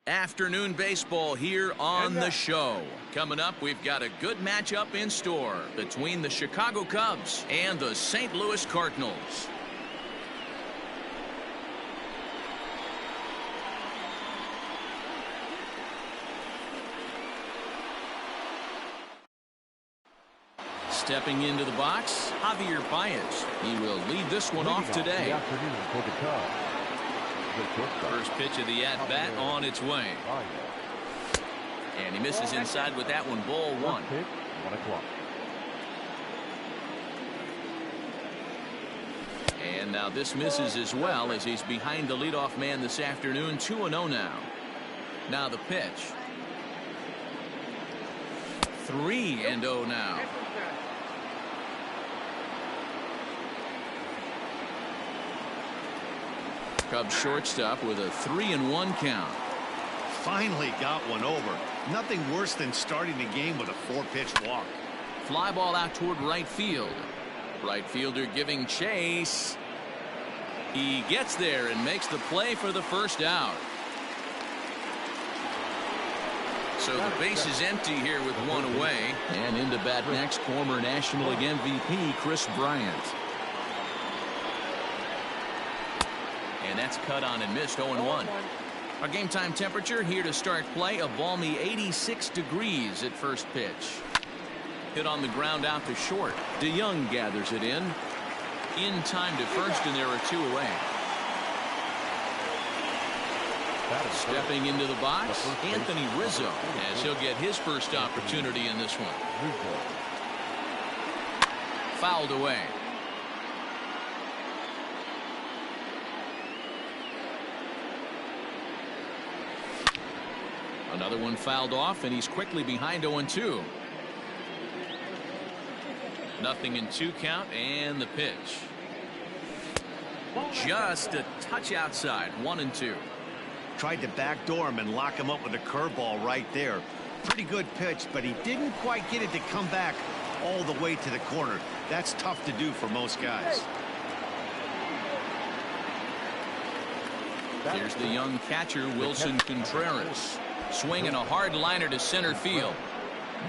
Afternoon baseball here on the show. Coming up, we've got a good matchup in store between the Chicago Cubs and the St. Louis Cardinals. Stepping into the box, Javier Baez. He will lead this one off today. First pitch of the at-bat on its way. And he misses inside with that one. Ball one. And now this misses as well as he's behind the leadoff man this afternoon. 2-0 now. Now the pitch. 3-0 now. Cubs shortstop with a 3-1 count. Finally got one over. Nothing worse than starting the game with a 4-pitch walk. Fly ball out toward right field. Right fielder giving chase. He gets there and makes the play for the first out. So the base is empty here with one away. And into bat next, former National League MVP Kris Bryant. And that's cut on and missed. 0-1. Our game time temperature here to start play, a balmy 86 degrees at first pitch. Hit on the ground out to short. DeYoung gathers it in time to first, and there are two away. Stepping into the box, Anthony Rizzo, as he'll get his first opportunity in this one. Fouled away. Another one fouled off, and he's quickly behind 0-2. Nothing in 2 count, and the pitch. Just a touch outside. 1-2. Tried to backdoor him and lock him up with a curveball right there. Pretty good pitch, but he didn't quite get it to come back all the way to the corner. That's tough to do for most guys. Here's the young catcher, Wilson Contreras. Swinging a hard liner to center field.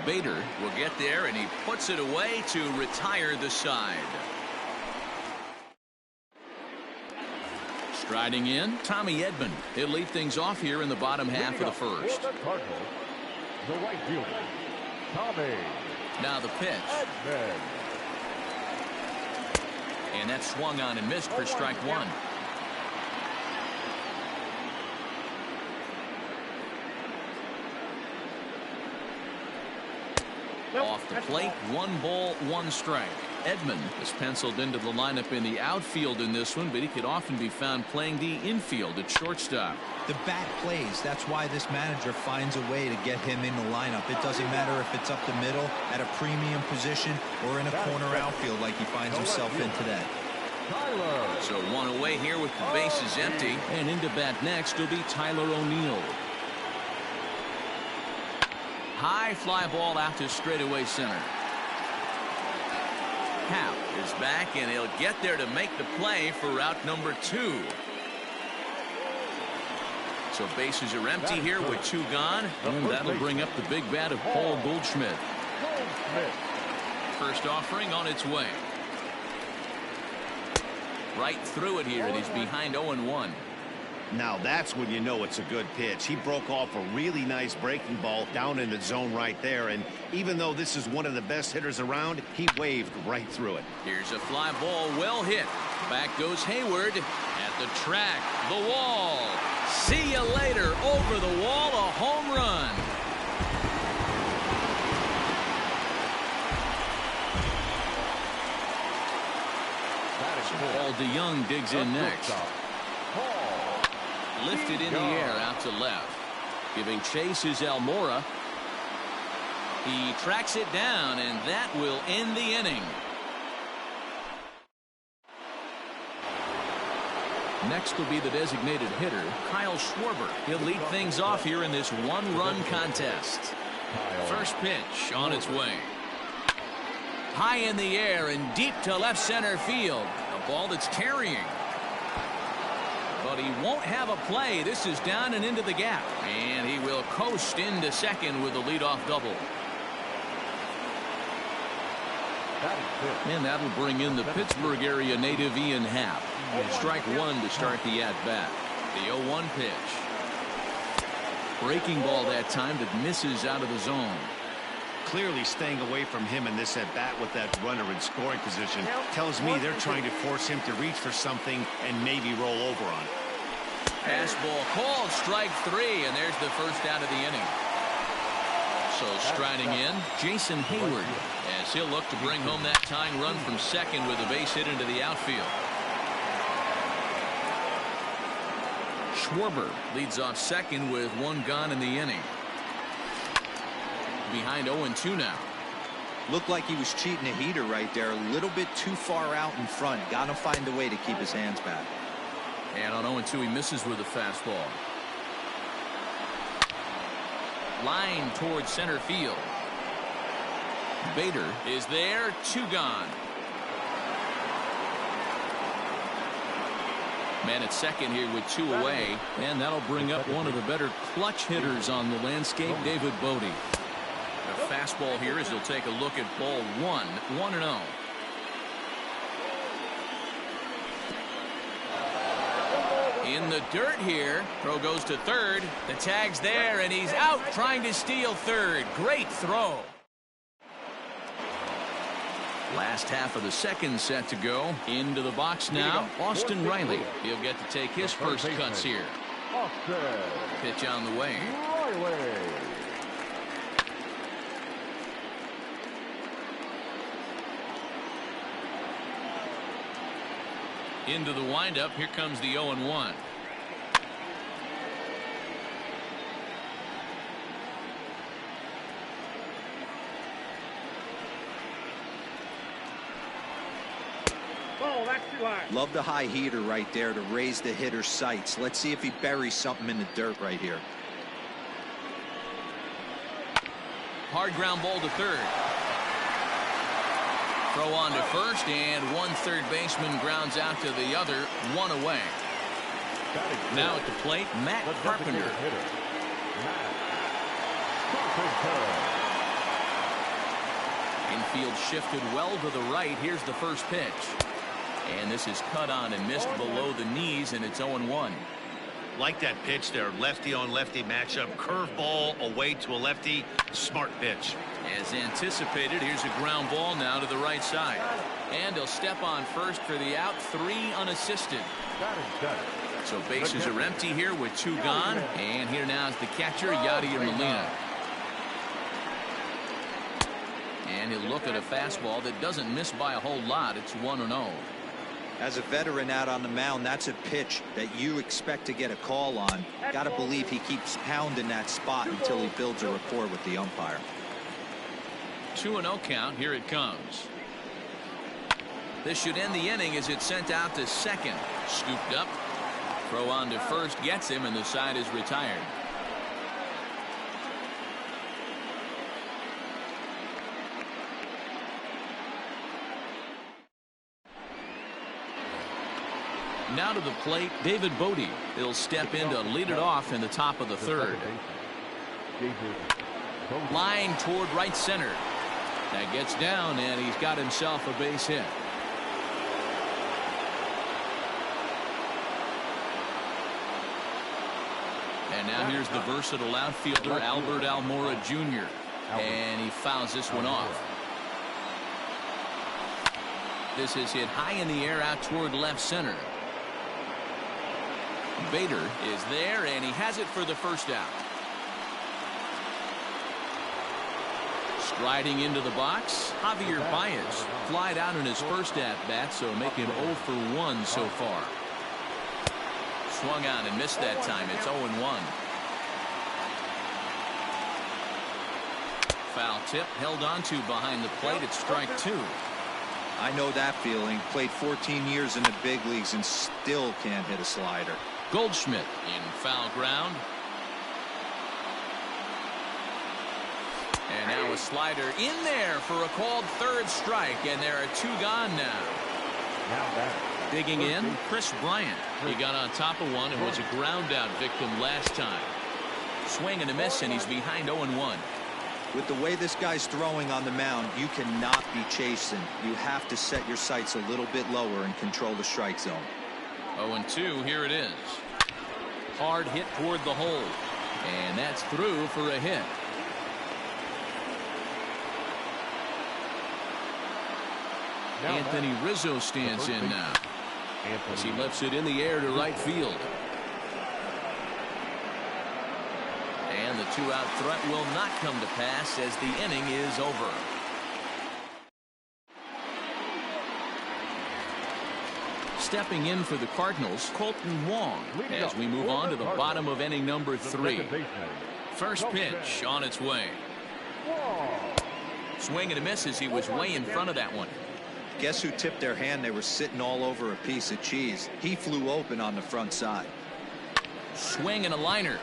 Bader will get there, and he puts it away to retire the side. Striding in, Tommy Edman. He'll lead things off here in the bottom half of the first. The right fielder, Tommy. Now the pitch. And that's swung on and missed for strike one. Off the plate, 1 ball, 1 strike. Edman is penciled into the lineup in the outfield in this one, but he could often be found playing the infield at shortstop. The bat plays. That's why this manager finds a way to get him in the lineup. It doesn't matter if it's up the middle, at a premium position, or in a corner outfield like he finds himself in today. So one away here with the bases empty. And into bat next will be Tyler O'Neill. High fly ball out to straightaway center. Happ is back, and he'll get there to make the play for out number 2. So bases are empty here with 2 gone, and that'll bring up the big bat of Paul Goldschmidt. First offering on its way. Right through it here, and he's behind 0-1. Now that's when you know it's a good pitch. He broke off a really nice breaking ball down in the zone right there, and even though this is one of the best hitters around, he waved right through it. Here's a fly ball, well hit. Back goes Hayward at the track, the wall. See you later. Over the wall, a home run. Paul DeYoung digs in next. Lifted in the air out to left. Giving chase is Almora. He tracks it down, and that will end the inning. Next will be the designated hitter, Kyle Schwarber. He'll lead things off here in this 1-run contest. First pitch on its way. High in the air and deep to left center field. A ball that's carrying. But he won't have a play. This is down and into the gap. And he will coast into second with a leadoff double. And that'll bring in the Pittsburgh area native Ian Happ. Strike one to start the at-bat. The 0-1 pitch. Breaking ball that time that misses out of the zone. Clearly staying away from him in this at-bat with that runner in scoring position tells me they're trying to force him to reach for something and maybe roll over on it. Fastball called, strike three, and there's the first out of the inning. So striding in, Jason Hayward, as he'll look to bring home that tying run from second with a base hit into the outfield. Schwarber leads off second with one gone in the inning. Behind 0-2 now. Looked like he was cheating a heater right there. A little bit too far out in front. Got to find a way to keep his hands back. And on 0-2 he misses with a fastball. Line towards center field. Bader is there. Two gone. Man at second here with two away, and that'll bring up one of the better clutch hitters on the landscape, David Bodie. A fastball here as he'll take a look at ball one. 1-0. In the dirt here. Throw goes to third. The tag's there, and he's out trying to steal third. Great throw. Last half of the second set to go. Into the box now. Austin Riley. He'll get to take his first cuts here. Pitch on the way. Into the windup. Here comes the 0-1. Love the high heater right there to raise the hitter's sights. Let's see if he buries something in the dirt right here. Hard ground ball to third. Throw on to first, and one third baseman grounds out to the other. One away. Now at the plate, Matt Carpenter. Infield shifted well to the right. Here's the first pitch. And this is cut on and missed below the knees, and it's 0-1. Like that pitch there. Lefty on lefty matchup. Curveball away to a lefty. Smart pitch. As anticipated, here's a ground ball now to the right side. And he'll step on first for the out. 3 unassisted. So bases are empty here with 2 gone. And here now is the catcher, Yadier Molina. And he'll look at a fastball that doesn't miss by a whole lot. It's 1-0. As a veteran out on the mound, that's a pitch that you expect to get a call on. Got to believe he keeps pounding that spot until he builds a rapport with the umpire. 2-0 count. Here it comes. This should end the inning as it's sent out to second. Scooped up. Throw on to first gets him, and the side is retired. Now to the plate, David Bodie. He'll step in to lead it off in the top of the third. Line toward right center. That gets down, and he's got himself a base hit. And now here's the versatile outfielder, Albert Almora Jr. And he fouls this one off. This is hit high in the air out toward left center. Bader is there, and he has it for the first out. Striding into the box, Javier Baez flied out in his first at-bat, so making 0 for 1 so far. Swung on and missed that time. It's 0-1. Foul tip held onto behind the plate. It's strike 2. I know that feeling. Played 14 years in the big leagues and still can't hit a slider. Goldschmidt in foul ground. And now a slider in there for a called third strike, and there are 2 gone now. Digging in, Chris Bryant. He got on top of one and was a ground out victim last time. Swing and a miss, and he's behind 0-1. With the way this guy's throwing on the mound, you cannot be chasing. You have to set your sights a little bit lower and control the strike zone. 0-2, here it is. Hard hit toward the hole. And that's through for a hit. Anthony Rizzo stands in now as he lifts it in the air to right field. And the two-out threat will not come to pass as the inning is over. Stepping in for the Cardinals, Colton Wong, as we move on to the bottom of inning number 3. First pitch on its way. Swing and a miss as he was way in front of that one. Guess who tipped their hand? They were sitting all over a piece of cheese. He flew open on the front side. Swing and a liner.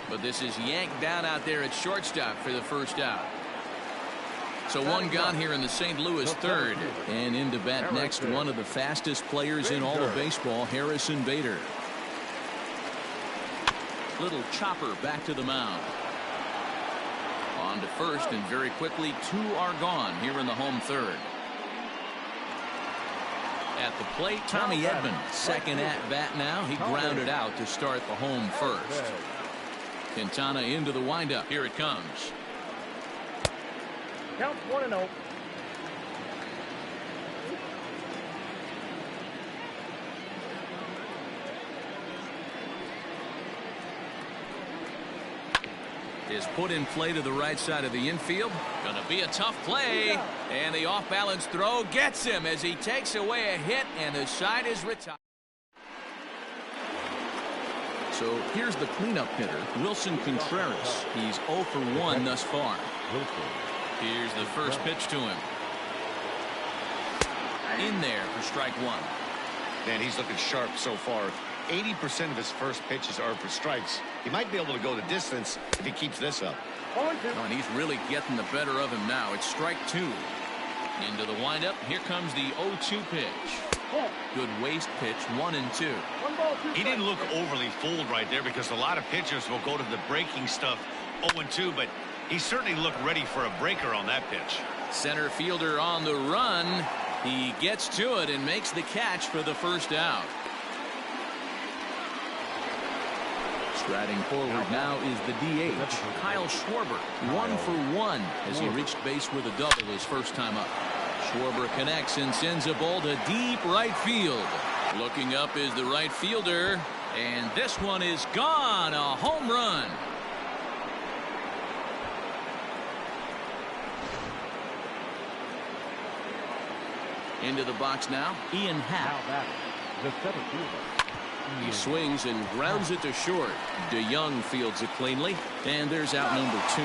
But this is yanked down out there at shortstop for the first out. So one gone here in the St. Louis third. And in to bat next, one of the fastest players in all of baseball, Harrison Bader. Little chopper back to the mound. On to first, and very quickly 2 are gone here in the home third. At the plate, Tommy Edman, second at bat now. He grounded out to start the home first. Quintana into the windup. Here it comes. Count 1-0. Is put in play to the right side of the infield. Gonna be a tough play. And the off-balance throw gets him as he takes away a hit, and the side is retired. So here's the cleanup hitter, Wilson Contreras. He's 0 for 1 thus far. Here's the first pitch to him. In there for strike 1. Man, he's looking sharp so far. 80% of his first pitches are for strikes. He might be able to go the distance if he keeps this up. Oh, and he's really getting the better of him now. It's strike 2. Into the windup. Here comes the 0-2 pitch. Good waste pitch, 1-2. He didn't look overly fooled right there because a lot of pitchers will go to the breaking stuff 0-2, but he certainly looked ready for a breaker on that pitch. Center fielder on the run. He gets to it and makes the catch for the first out. Striding forward now is the DH, Kyle Schwarber, 1 for 1 as he reached base with a double his first time up. Schwarber connects and sends a ball to deep right field. Looking up is the right fielder, and this one is gone. A home run. Into the box now, Ian Happ. The center fielder. He swings and grounds it to short. DeYoung fields it cleanly, and there's out number 2.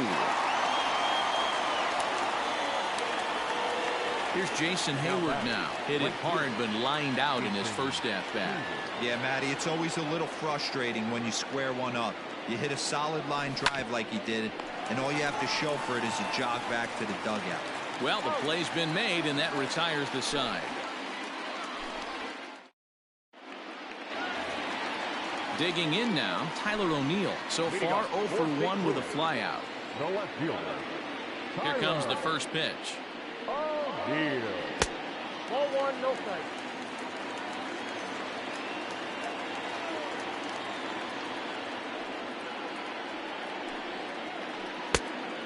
Here's Jason Hayward now. Hit it hard, but lined out in his first at-bat. Yeah, Matty, it's always a little frustrating when you square one up. You hit a solid line drive like he did, and all you have to show for it is a jog back to the dugout. Well, the play's been made, and that retires the side. Digging in now, Tyler O'Neill. So far, 0 for 1 with a flyout. The left fielder. Here comes the first pitch. Oh, dear. 1-1, no strike.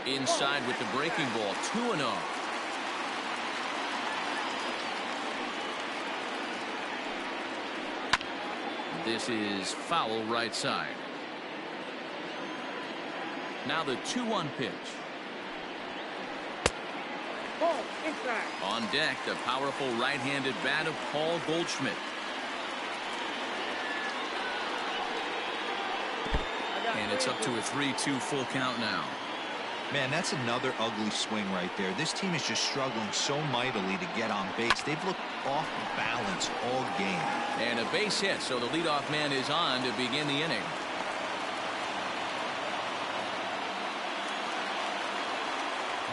Inside with the breaking ball, 2-0. This is foul right side. Now the 2-1 pitch. Ball inside. On deck, the powerful right-handed bat of Paul Goldschmidt. And it's up to a 3-2 full count now. Man, that's another ugly swing right there. This team is just struggling so mightily to get on base. They've looked off balance all game. And a base hit, so the leadoff man is on to begin the inning.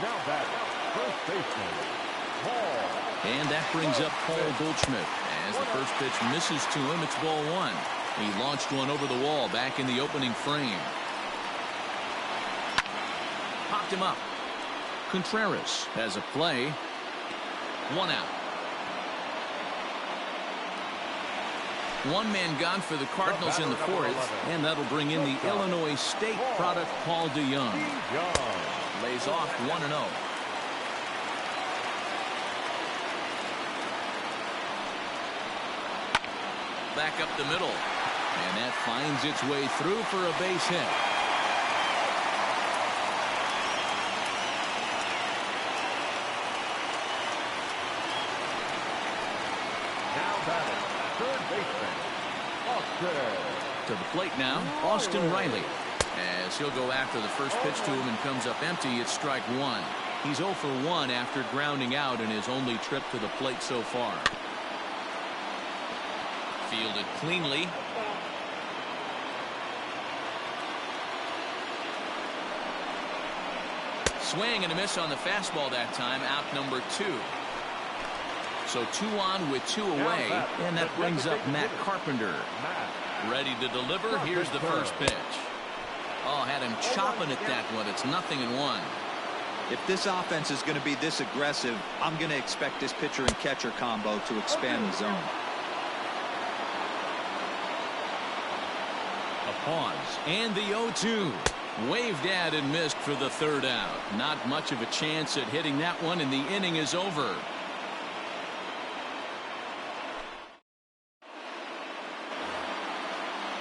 Now back, first baseman, Paul. And that brings up Paul Goldschmidt. As the first pitch misses to him, it's ball one. He launched one over the wall back in the opening frame. Popped him up. Contreras has a play. One out. One man gone for the Cardinals in the fourth, and that'll bring in the Illinois State product, Paul DeYoung. Lays off 1-0. Back up the middle, and that finds its way through for a base hit. Now batting, third baseman, Austin. To the plate now, Austin Riley. As he'll go after the first pitch to him and comes up empty, it's strike one. He's 0 for 1 after grounding out in his only trip to the plate so far. Fielded cleanly. Swing and a miss on the fastball that time, out number 2. So 2 on with 2 away, and that brings up Matt Carpenter. Ready to deliver. Here's the first pitch. Oh, had him chopping at that one. It's 0-1. If this offense is going to be this aggressive, I'm going to expect this pitcher and catcher combo to expand the zone. A pause, and the 0-2. Waved at and missed for the third out. Not much of a chance at hitting that one, and the inning is over.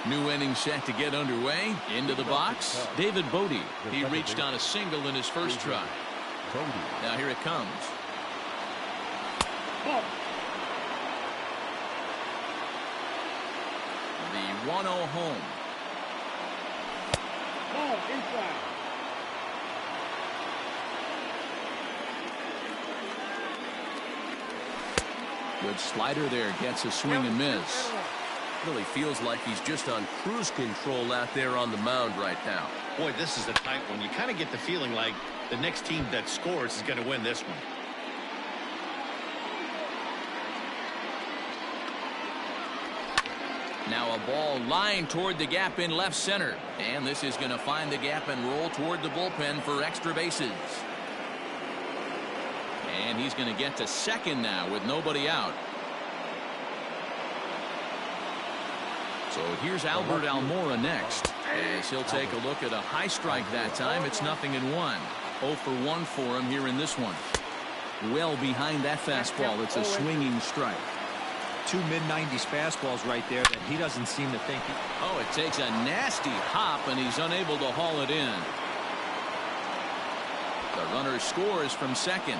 New inning set to get underway. Into the box, David Bodie. He reached on a single in his first try. Now here it comes. The 1-0 home. Inside. Good slider there. Gets a swing and miss. Really feels like he's just on cruise control out there on the mound right now. Boy, this is a tight one. You kind of get the feeling like the next team that scores is going to win this one. Now a ball lined toward the gap in left center. And this is going to find the gap and roll toward the bullpen for extra bases. And he's going to get to second now with nobody out. So here's Albert Almora next, as he'll take a look at a high strike that time. It's 0-1. 0 for 1 for him here in this one. Well behind that fastball. It's a swinging strike. 2 mid-90s fastballs right there that he doesn't seem to think. Oh, it takes a nasty hop, and he's unable to haul it in. The runner scores from second.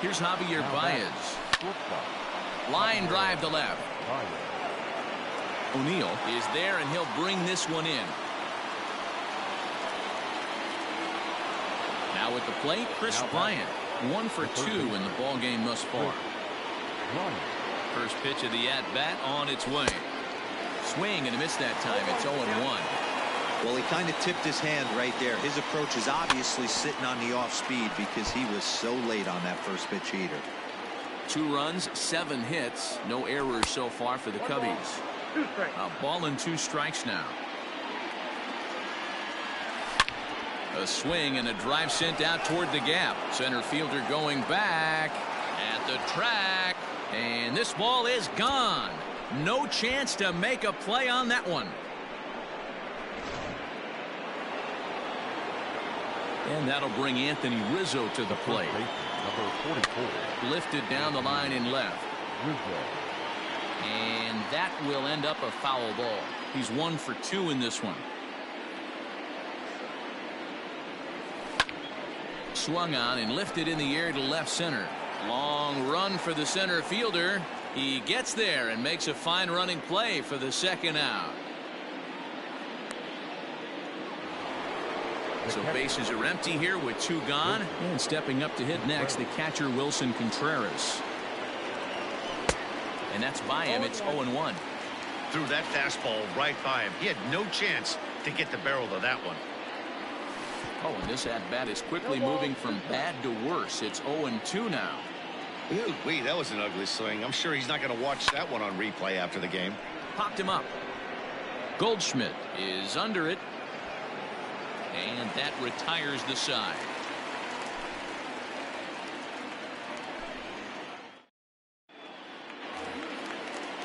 Here's Javier Baez. Line drive to left. O'Neill is there, and he'll bring this one in. Now at the plate, Chris Bryant. 1 for 2 in the ball game thus far. First pitch of the at-bat on its way. Swing and a miss that time. It's 0-1. Well, he kind of tipped his hand right there. His approach is obviously sitting on the off speed because he was so late on that first pitch heater. 2 runs, 7 hits, no errors so far for the Cubbies. A ball and 2 strikes now. A swing and a drive sent out toward the gap. Center fielder going back at the track, and this ball is gone. No chance to make a play on that one. And that'll bring Anthony Rizzo to the plate. Number 44. Lifted down the line in left. And that will end up a foul ball. He's 1 for 2 in this one. Swung on and lifted in the air to left center. Long run for the center fielder. He gets there and makes a fine running play for the second out. So bases are empty here with 2 gone. And stepping up to hit next, the catcher Wilson Contreras. And that's by him. It's 0-1. Threw that fastball right by him. He had no chance to get the barrel of that one. Oh, and this at-bat is quickly moving from bad to worse. It's 0-2 now. Ooh, wait, that was an ugly swing. I'm sure he's not going to watch that one on replay after the game. Popped him up. Goldschmidt is under it. And that retires the side.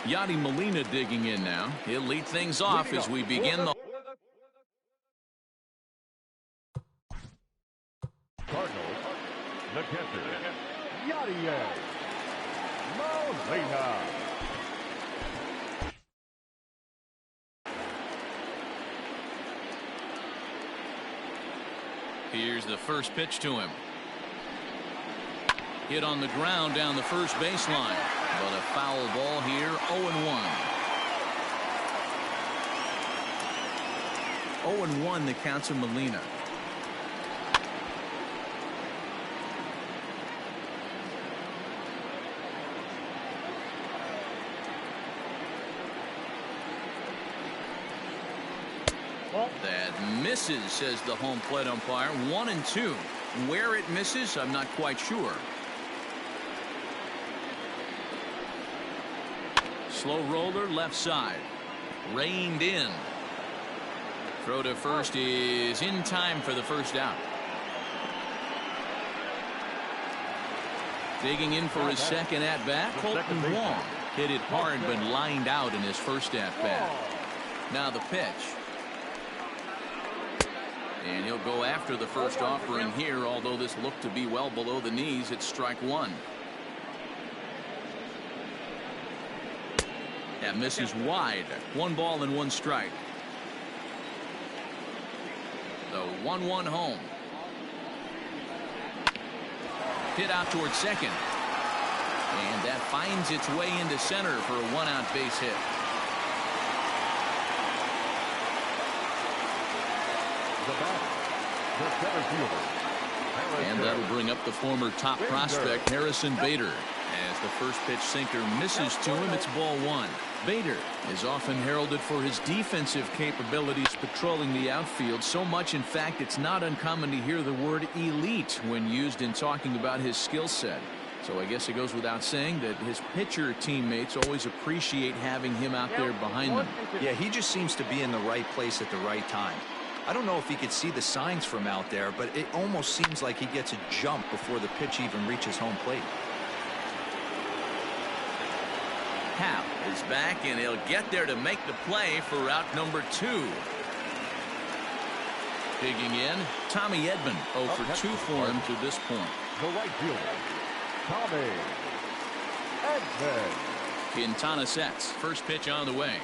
Yadi Molina digging in now. He'll lead things off as we begin the Cardinals, the catcher, Yadi Molina. Here's the first pitch to him. Hit on the ground down the first baseline. But a foul ball here, 0-1. 0-1 the counts of Molina. That misses, says the home plate umpire. 1-2. Where it misses, I'm not quite sure. Slow roller left side. Reined in. Throw to first is in time for the first out. Digging in for his second at bat, Colton Wong. Hit it hard but lined out in his first at bat. Now the pitch. And he'll go after the first offering here, although this looked to be well below the knees. It's strike one. That misses wide. 1 ball and 1 strike. The 1-1 home. Hit out towards second. And that finds its way into center for a 1-out base hit. The batter, the center fielder. And that'll bring up the former top prospect Harrison Bader. As the first pitch sinker misses to him, it's ball 1. Bader is often heralded for his defensive capabilities patrolling the outfield, so much in fact it's not uncommon to hear the word elite when used in talking about his skill set. So I guess it goes without saying that his pitcher teammates always appreciate having him out there behind them. Yeah, he just seems to be in the right place at the right time. I don't know if he could see the signs from out there, but it almost seems like he gets a jump before the pitch even reaches home plate. Happ is back, and he'll get there to make the play for out number 2. Digging in, Tommy Edman 0 for 2 for him to this point. The right fielder, Tommy Edman. Quintana sets. First pitch on the way.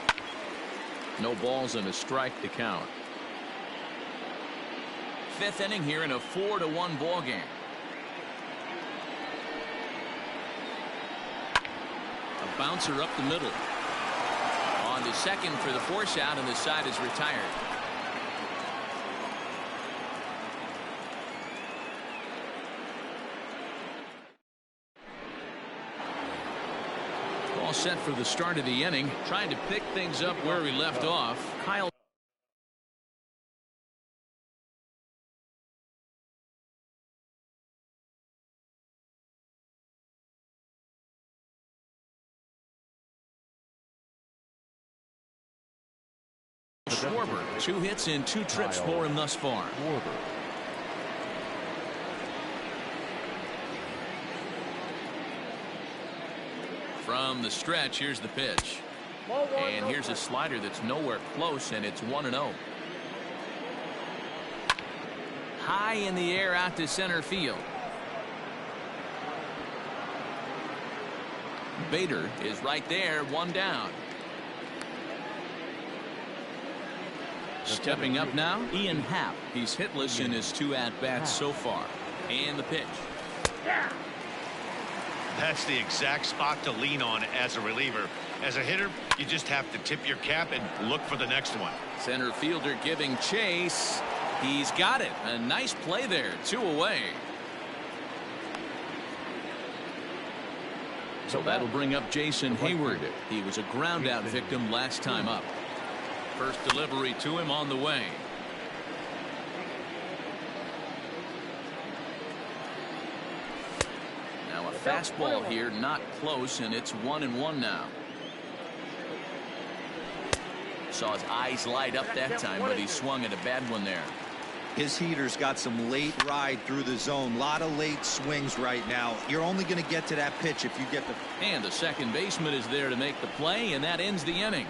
No balls and a strike to count. 5th inning here in a 4-1 ball game. A bouncer up the middle. On to second for the force out, and the side is retired. All set for the start of the inning. Trying to pick things up where we left off. Kyle Schwarber, 2 hits and 2 trips for him thus far. From the stretch, here's the pitch. And here's a slider that's nowhere close, and it's 1-0. High in the air out to center field. Bader is right there, 1 down. Stepping up now, Ian Happ. He's hitless in his 2 at-bats so far. And the pitch. That's the exact spot to lean on as a reliever. As a hitter, you just have to tip your cap and look for the next one. Center fielder giving chase. He's got it. A nice play there. 2 away. So that'll bring up Jason Hayward. He was a ground out victim last time up. First delivery to him on the way. Now a fastball here, not close, and it's 1-1 now. Saw his eyes light up that time, but he swung at a bad one there. His heater's got some late ride through the zone. A lot of late swings right now. You're only going to get to that pitch if you get the... And the second baseman is there to make the play, and that ends the inning.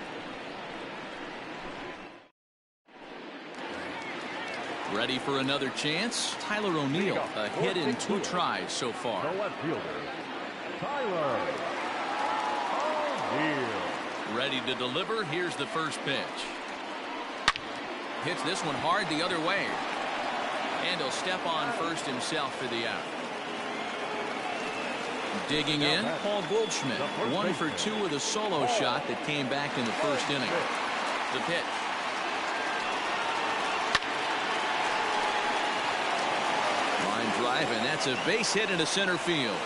Ready for another chance? Tyler O'Neill, a hit in 2 tries so far. The left fielder, Tyler O'Neill. Ready to deliver. Here's the first pitch. Hits this one hard the other way. And he'll step on first himself for the out. Digging in, Paul Goldschmidt. 1 for 2 with a solo shot that came back in the first inning. The pitch. Line drive, and that's a base hit into center field.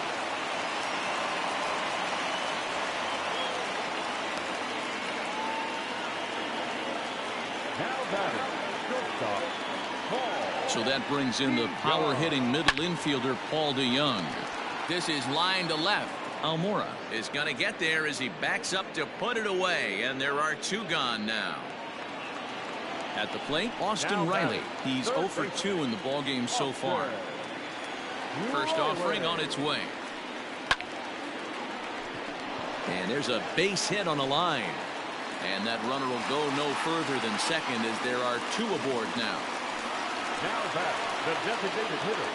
So that brings in the power-hitting middle infielder, Paul DeYoung. This is line to left. Almora is going to get there as he backs up to put it away, and there are 2 gone now. At the plate, Austin Riley. He's 0 for 2 in the ballgame so far. First offering on its way. And there's a base hit on the line. And that runner will go no further than second as there are 2 aboard now. Now back, the designated hitter,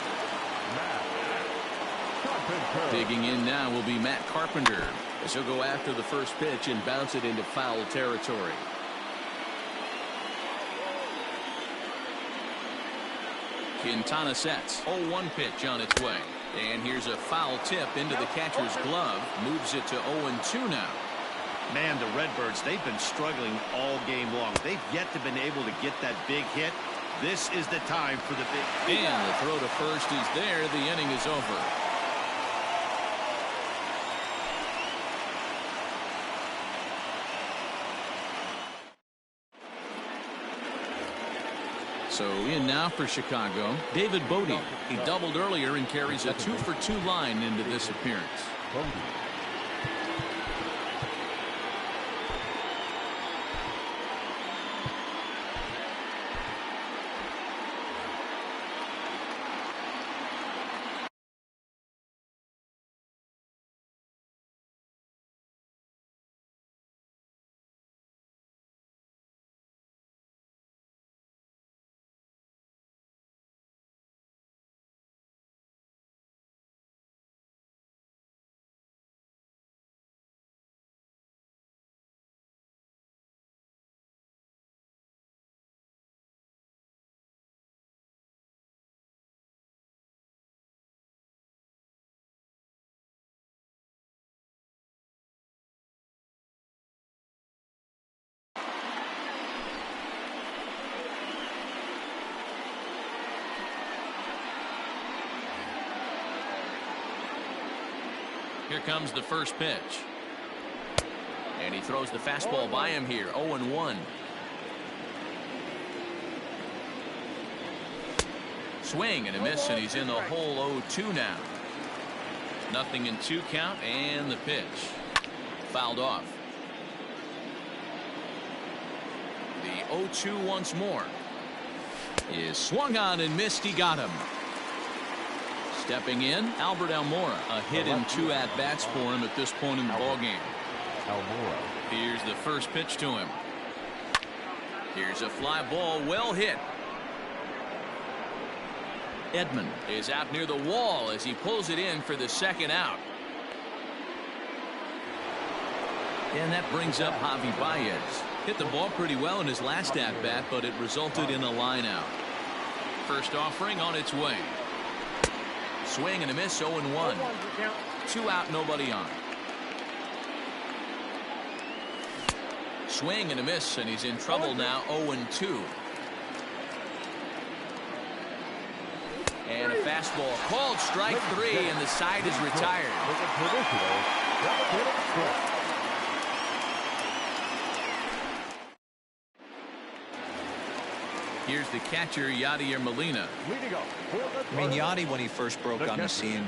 Matt Carpenter. Digging in now will be Matt Carpenter as he'll go after the first pitch and bounce it into foul territory. Quintana sets. 0-1 pitch on its way. And here's a foul tip into the catcher's glove. Moves it to 0-2 now. Man, the Redbirds, they've been struggling all game long. They've yet to been able to get that big hit. This is the time for the big. And the throw to first is there. The inning is over. So in now for Chicago, David Bodie. He doubled earlier and carries a 2 for 2 line into this appearance. Here comes the first pitch. And he throws the fastball by him here. 0-1. Swing and a miss, and he's in the hole. 0-2 now. Nothing in 2 count, and the pitch. Fouled off. The 0-2 once more. Is swung on and missed. He got him. Stepping in, Albert Almora. A hit in 2 at-bats for him at this point in the ballgame. Almora. Here's the first pitch to him. Here's a fly ball, well hit. Edman is out near the wall as he pulls it in for the second out. And that brings up Javi Baez. Hit the ball pretty well in his last at-bat, but it resulted in a line out. First offering on its way. Swing and a miss. 0-1. 2 out, nobody on. Swing and a miss, and he's in trouble now. 0-2. And a fastball called strike 3, and the side is retired. Here's the catcher, Yadier Molina. I mean, Yadi, when he first broke on the scene,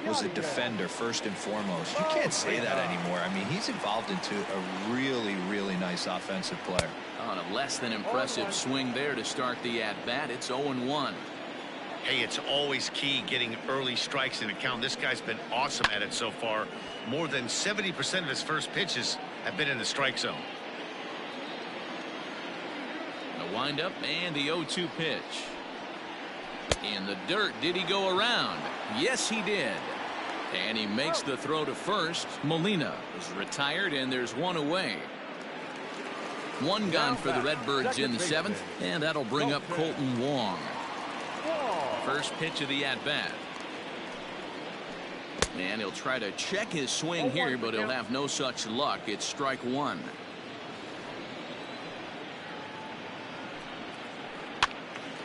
was a defender first and foremost. You can't say that anymore. I mean, he's evolved into a really, really nice offensive player. On a less than impressive swing there to start the at-bat. It's 0-1. Hey, it's always key getting early strikes in a count. This guy's been awesome at it so far. More than 70% of his first pitches have been in the strike zone. The windup and the 0-2 pitch. In the dirt. Did he go around? Yes, he did. And he makes the throw to first. Molina is retired, and there's one away. One gone for the Redbirds in the 7th, and that'll bring up Colton Wong. First pitch of the at-bat. And he'll try to check his swing here, but he'll have no such luck. It's strike one.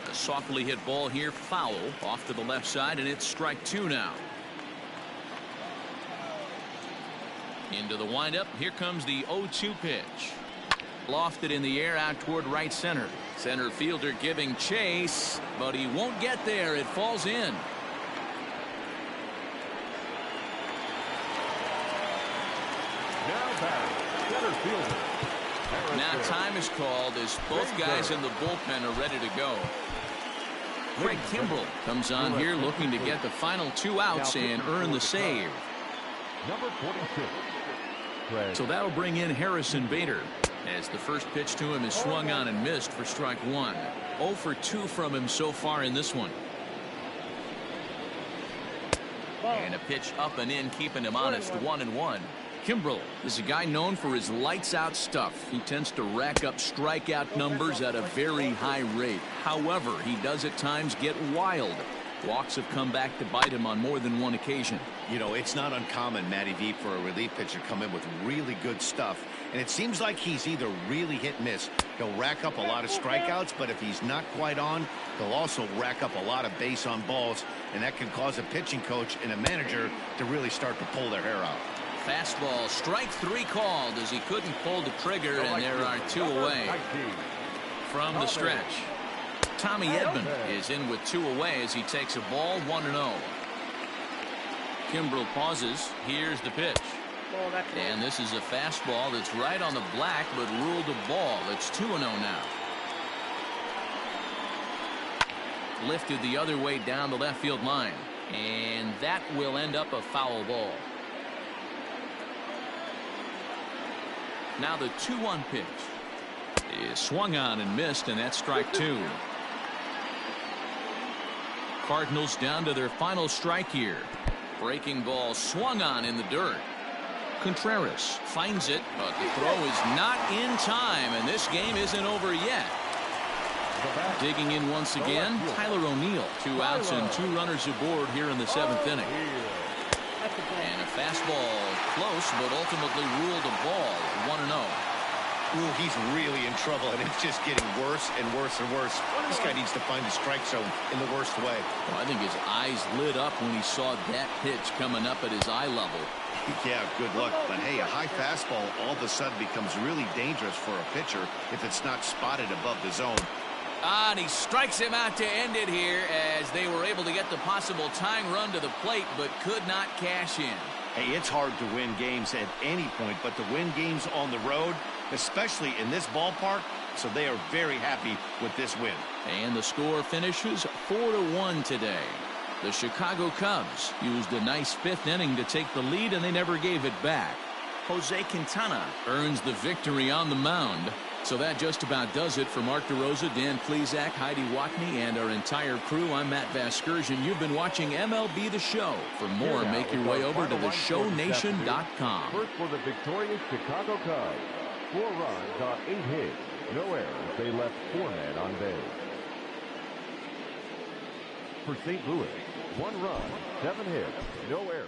A softly hit ball here, foul off to the left side, and it's strike two now. Into the windup. Here comes the 0-2 pitch. Lofted in the air out toward right center. Center fielder giving chase, but he won't get there. It falls in. Now time is called as both guys in the bullpen are ready to go. Craig Kimbrell comes on here looking to get the final 2 outs and earn the save. Number 46. So that'll bring in Harrison Bader, as the first pitch to him is swung on and missed for strike one. 0 for 2 from him so far in this one. And a pitch up and in, keeping him honest. 1-1. Kimbrell is a guy known for his lights out stuff. He tends to rack up strikeout numbers at a very high rate. However, he does at times get wild. Walks have come back to bite him on more than one occasion. You know, it's not uncommon, Matty V, for a relief pitcher to come in with really good stuff. And it seems like he's either really hit and miss. He'll rack up a lot of strikeouts, but if he's not quite on, he'll also rack up a lot of base on balls. And that can cause a pitching coach and a manager to really start to pull their hair out. Fastball, strike 3 called as he couldn't pull the trigger, and there are 2 away. From the stretch, Tommy Edman is in with 2 away as he takes a ball. 1-0. Kimbrell pauses. Here's the pitch. And this is a fastball that's right on the black, but ruled a ball. It's 2-0 now. Lifted the other way down the left field line, and that will end up a foul ball. Now the 2-1 pitch is swung on and missed, and that's strike 2. Cardinals down to their final strike here. Breaking ball swung on in the dirt. Contreras finds it, but the throw is not in time, and this game isn't over yet. Digging in once again, Tyler O'Neill. 2 outs and 2 runners aboard here in the 7th inning. And a fastball close, but ultimately ruled a ball. 1-0. Ooh, he's really in trouble, and it's just getting worse and worse and worse. This guy needs to find the strike zone in the worst way. Well, I think his eyes lit up when he saw that pitch coming up at his eye level. Yeah, good luck. But hey, a high fastball all of a sudden becomes really dangerous for a pitcher if it's not spotted above the zone. And he strikes him out to end it here, as they were able to get the possible tying run to the plate, but could not cash in. Hey, it's hard to win games at any point, but to win games on the road, especially in this ballpark, so they are very happy with this win. And the score finishes 4-1 today. The Chicago Cubs used a nice 5th inning to take the lead, and they never gave it back. Jose Quintana earns the victory on the mound. So that just about does it for Mark DeRosa, Dan Plesac, Heidi Watney, and our entire crew. I'm Matt Vasgersian. You've been watching MLB The Show. For more, make your way over to theshownation.com. First for the victorious Chicago Cubs. 4 runs on 8 hits. No errors. They left 4 men on base. For St. Louis, 1 run, 7 hits, no errors.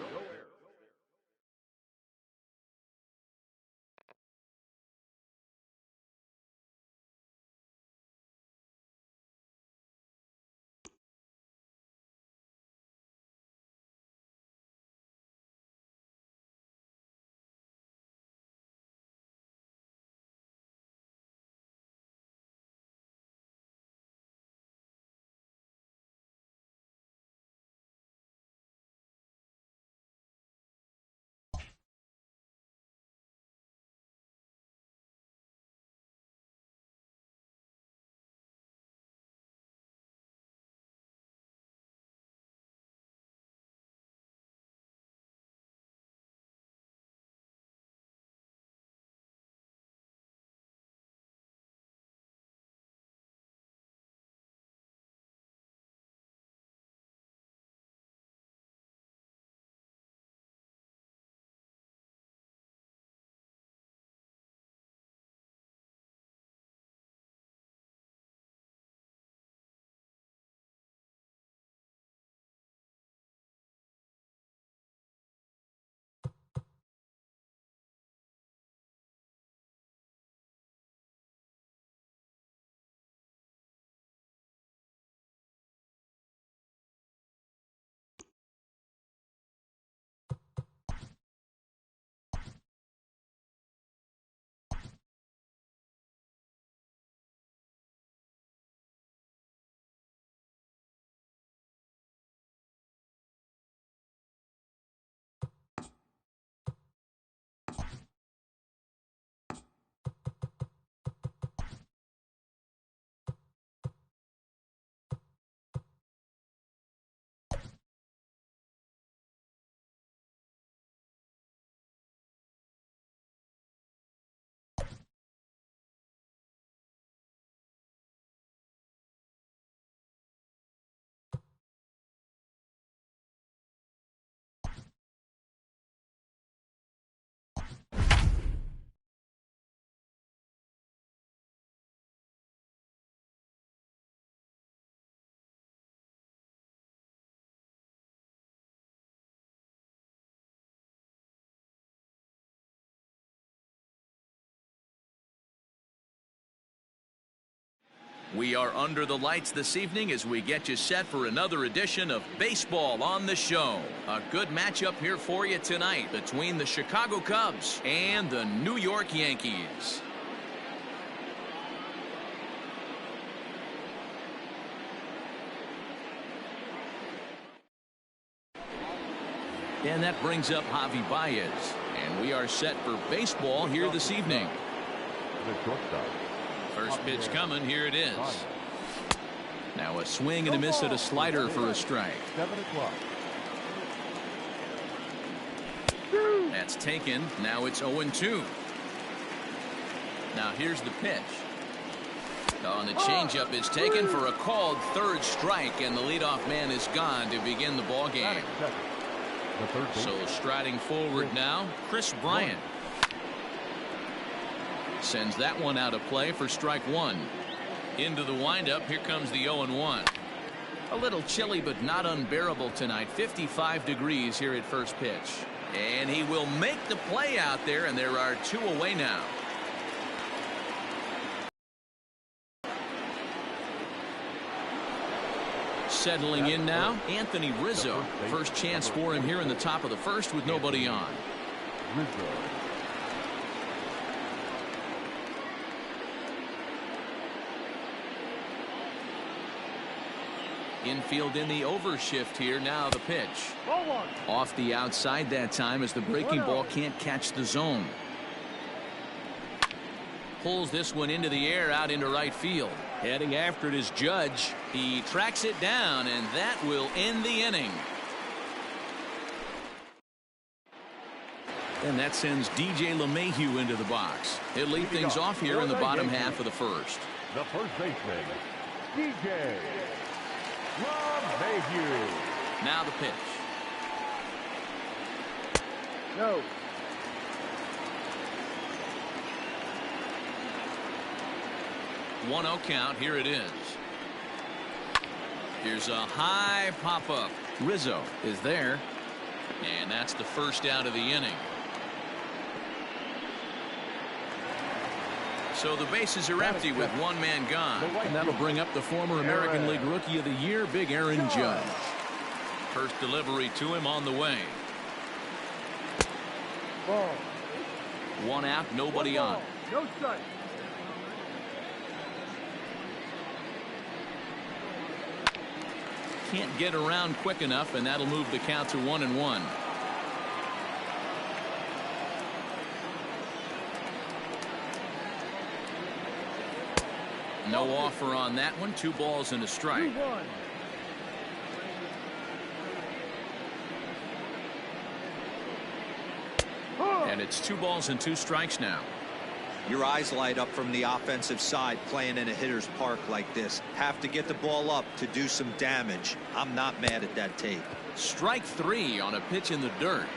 We are under the lights this evening as we get you set for another edition of Baseball on the Show. A good matchup here for you tonight between the Chicago Cubs and the New York Yankees. And that brings up Javi Baez. And we are set for baseball here this evening. First pitch coming. Here it is. Now a swing and a miss at a slider for a strike. 7 o'clock. That's taken. Now it's 0-2. Now here's the pitch. And the changeup is taken for a called third strike, and the leadoff man is gone to begin the ball game. So striding forward now, Chris Bryant. Sends that one out of play for strike one. Into the windup, here comes the 0-1. A little chilly but not unbearable tonight. 55 degrees here at first pitch. And he will make the play out there, and there are two away now. Settling in now, Anthony Rizzo. First chance for him here in the top of the first with nobody on. Infield in the overshift here. Now the pitch. Off the outside that time as the breaking ball can't catch the zone. Pulls this one into the air out into right field. Heading after it is Judge. He tracks it down, and that will end the inning. And that sends DJ LeMahieu into the box. He'll lead things off here in the bottom half of the first. The first baseman, DJ LeMahieu. Now the pitch. No. 1-0 count. Here it is. Here's a high pop-up. Rizzo is there. And that's the first out of the inning. So the bases are empty with one man gone. And that'll bring up the former American League Rookie of the Year, Big Aaron Judge. First delivery to him on the way. Ball. One out, nobody on. No strike. Can't get around quick enough, and that'll move the count to 1-1. No offer on that one. 2 balls and a strike. 2-1. And it's 2 balls and 2 strikes now. Your eyes light up from the offensive side playing in a hitter's park like this. Have to get the ball up to do some damage. I'm not mad at that tape. Strike 3 on a pitch in the dirt.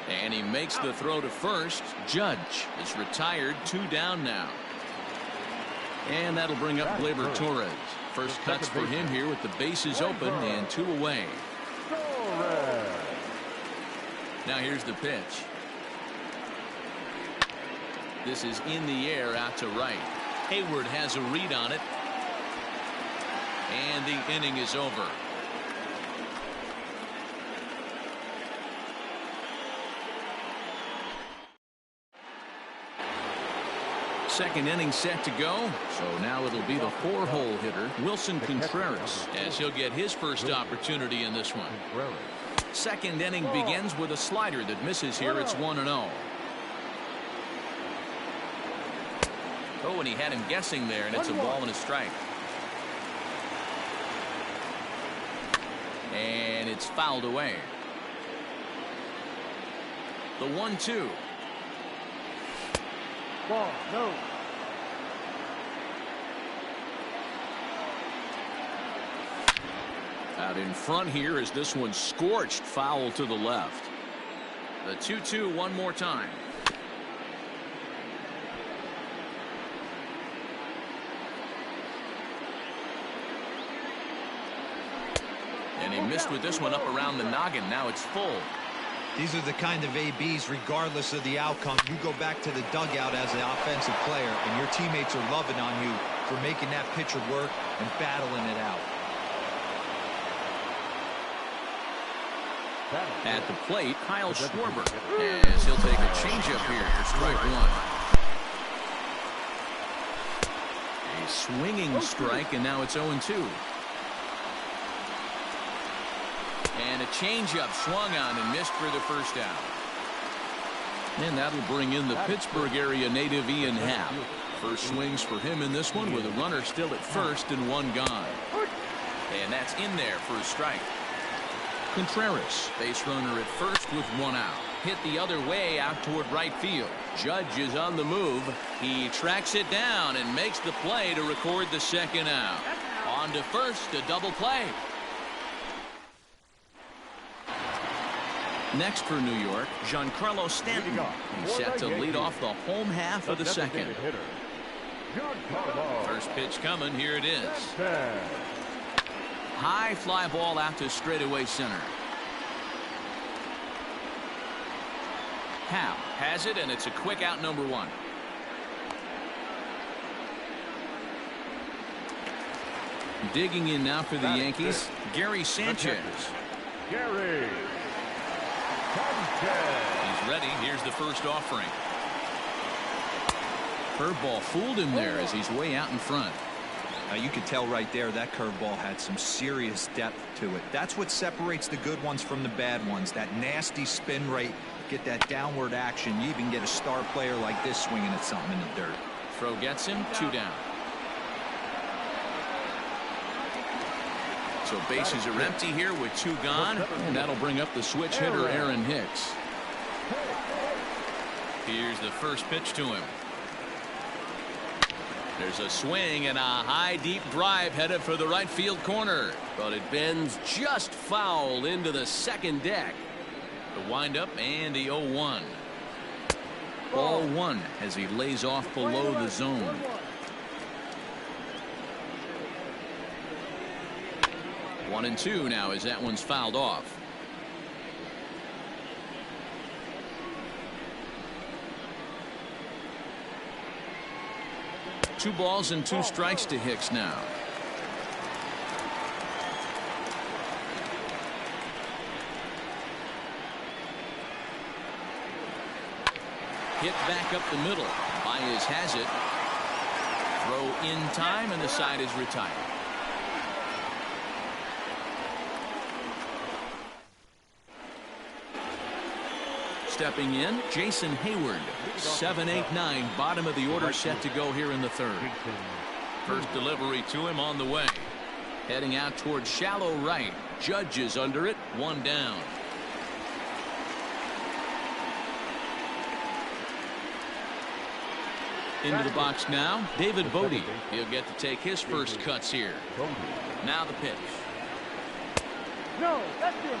And he makes the throw to first. Judge is retired. 2 down now. And that'll bring up Gleyber Torres. First cuts for him here with the bases open and 2 away. Now here's the pitch. This is in the air out to right. Hayward has a read on it. And the inning is over. Second inning set to go. So now it'll be the 4-hole hitter, Wilson Contreras, as he'll get his first opportunity in this one. Second inning begins with a slider that misses here. It's 1-0. Oh, and he had him guessing there, and it's a ball and a strike. And it's fouled away. The 1-2. Ball. No. Out in front here is this one scorched foul to the left. The 2-2 one more time. And he missed with this one up around the noggin. Now it's full. These are the kind of ABs, regardless of the outcome. You go back to the dugout as an offensive player, and your teammates are loving on you for making that pitcher work and battling it out. At the plate, Kyle Schwarber, as he'll take a changeup here for strike one. A swinging strike, and now it's 0-2. And a changeup swung on and missed for the first out. And that'll bring in the Pittsburgh area native Ian Happ. First swings for him in this one with a runner still at first and one gone. And that's in there for a strike. Contreras, base runner at first with one out. Hit the other way out toward right field. Judge is on the move. He tracks it down and makes the play to record the second out. On to first, a double play. Next for New York, Giancarlo Stanton. He's set to lead off the home half of the second. First pitch coming. Here it is. High fly ball out to straightaway center. Happ has it, and it's a quick out, number one. Digging in now for the Yankees, Gary Sanchez. Gary. He's ready. Here's the first offering. Curveball fooled him there as he's way out in front. Now you can tell right there that curveball had some serious depth to it. That's what separates the good ones from the bad ones. That nasty spin rate, get that downward action. You even get a star player like this swinging at something in the dirt. Throw gets him, 2 down. So bases are empty here with 2 gone, and that'll bring up the switch hitter Aaron Hicks. Here's the first pitch to him. There's a swing and a high deep drive headed for the right field corner, but it bends just foul into the second deck. The windup and the 0-1. Ball 1 as he lays off below the zone. 1-2 now as that one's fouled off. Two balls and 2 strikes to Hicks now. Hit back up the middle. Baez has it. Throw in time, and the side is retired. Stepping in, Jason Hayward. 7, 8, 9, bottom of the order, set to go here in the third. First delivery to him on the way. Heading out towards shallow right. Judge is under it, 1 down. Into the box now, David Bodie. He'll get to take his first cuts here. Now the pitch. No, that's it.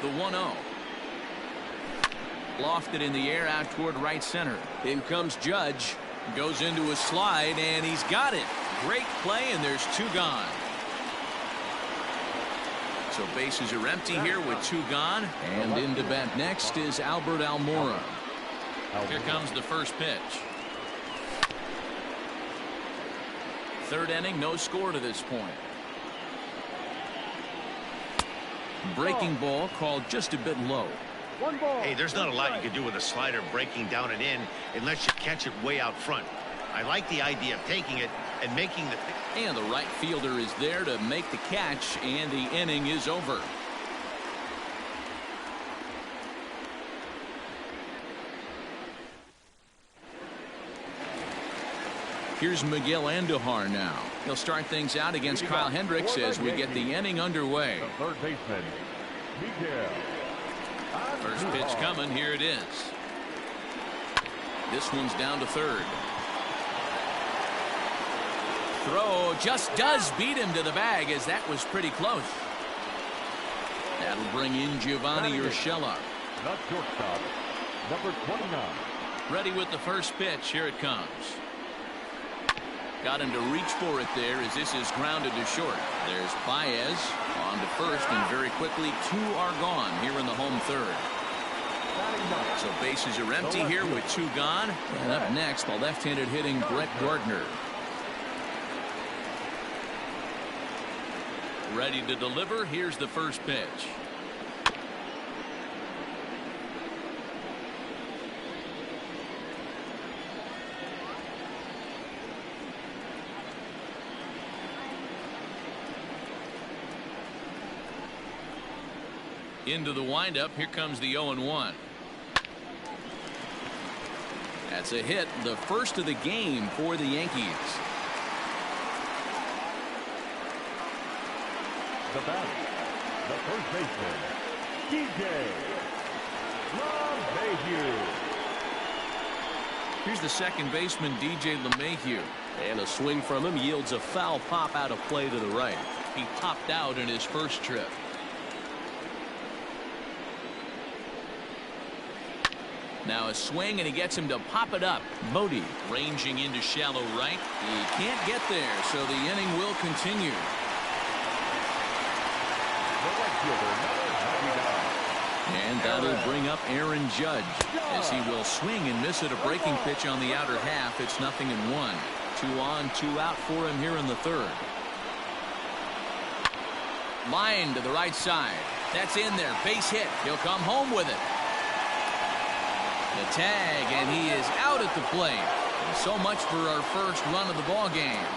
The 1-0. Lofted in the air out toward right center. In comes Judge. Goes into a slide, and he's got it. Great play, and there's 2 gone. So bases are empty here with 2 gone. And into bat next is Albert Almora. Here comes the first pitch. Third inning, no score to this point. Breaking ball called just a bit low. 1 ball. Hey, there's not a lot you can do with a slider breaking down and in unless you catch it way out front. I like the idea of taking it and making the... And the right fielder is there to make the catch, and the inning is over. Here's Miguel Andujar now. He'll start things out against Kyle Hendricks as we get the inning underway. The third baseman, Miguel. First pitch coming. Here it is. This one's down to third. Throw just does beat him to the bag, as that was pretty close. That'll bring in Giovanni Urshela. Not shortstop, number 29. Ready with the first pitch. Here it comes. Got him to reach for it there as this is grounded to short. There's Baez on to first, and very quickly 2 are gone here in the home third. So bases are empty here with 2 gone. And up next, the left-handed hitting Brett Gardner. Ready to deliver. Here's the first pitch. Into the windup. Here comes the 0-1. That's a hit, the first of the game for the Yankees. The batter, the first baseman, DJ LeMahieu. Here's the second baseman, DJ LeMahieu. And a swing from him yields a foul pop out of play to the right. He popped out in his first trip. Now a swing, and he gets him to pop it up. Bodie ranging into shallow right. He can't get there, so the inning will continue. And that'll bring up Aaron Judge, as he will swing and miss at a breaking pitch on the outer half. It's 0-1. 2 on, 2 out for him here in the third. Line to the right side. That's in there. Base hit. He'll come home with it. The tag, and he is out at the plate. And so much for our first run of the ball game.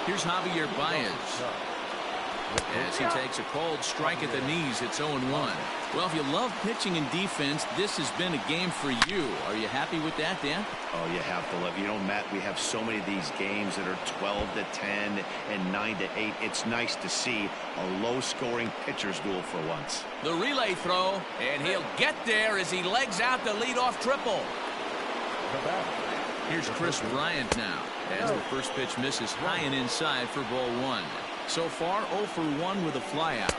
Here's Javier Baez as he takes a cold strike at the knees. It's 0-1. Well, if you love pitching and defense, this has been a game for you. Are you happy with that, Dan? Oh, you have to love. You know, Matt, we have so many of these games that are 12-10 and 9-8. It's nice to see a low-scoring pitcher's duel for once. The relay throw, and he'll get there as he legs out the leadoff triple. Here's Chris Bryant now, as the first pitch misses high and inside for ball 1. So far, 0 for 1 with a flyout.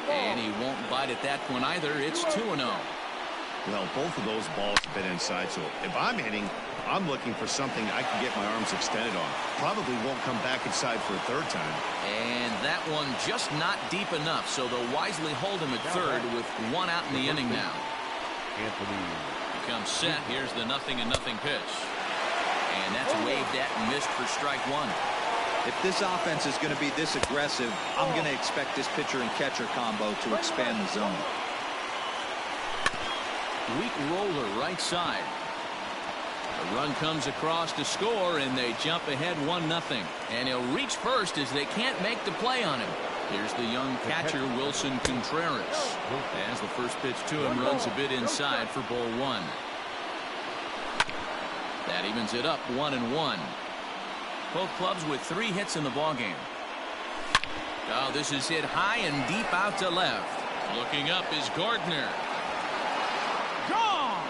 And he won't bite at that one either. It's 2-0. Well, both of those balls have been inside, so if I'm hitting, I'm looking for something I can get my arms extended on. Probably won't come back inside for a third time. And that one just not deep enough, so they'll wisely hold him at third with 1 out in the inning now. He comes set. Here's the 0-0 pitch. And that's waved at and missed for strike 1. If this offense is going to be this aggressive, I'm going to expect this pitcher and catcher combo to expand the zone. Weak roller right side. The run comes across to score, and they jump ahead 1-0. And he'll reach first as they can't make the play on him. Here's the young catcher, Wilson Contreras, as the first pitch to him runs a bit inside for ball 1. That evens it up 1-1. Both clubs with 3 hits in the ballgame. Oh, this is hit high and deep out to left. Looking up is Gardner. Gone!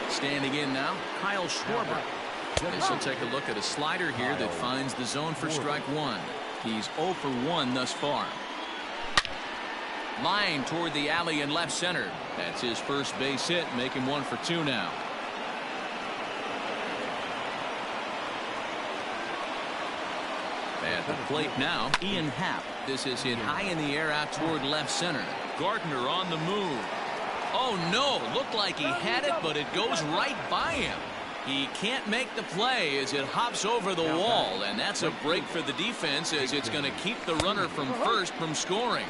Standing in now, Kyle Schwarber. This will take a look at a slider here that finds the zone for strike 1. He's 0 for 1 thus far. Line toward the alley in left center. That's his first base hit, make him 1 for 2 now. At the plate now, Ian Happ. This is hit high in the air out toward left center. Gardner on the move. Oh no, looked like he had it, but it goes right by him. He can't make the play as it hops over the wall, and that's a break for the defense as it's going to keep the runner from first from scoring.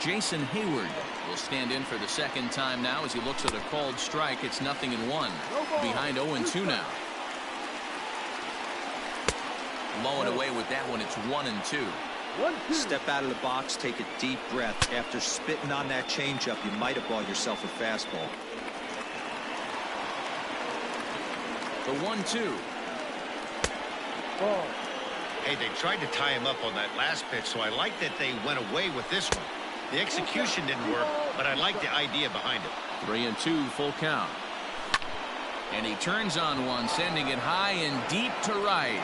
Jason Hayward will stand in for the second time now as he looks at a called strike. It's 0-1. Behind 0-2 now. Low and away with that one. It's 1-2. Step out of the box, take a deep breath. After spitting on that changeup, you might have bought yourself a fastball. The 1-2. Hey, they tried to tie him up on that last pitch, so I like that they went away with this one. The execution didn't work, but I like the idea behind it. 3-2, full count. And he turns on one, sending it high and deep to right.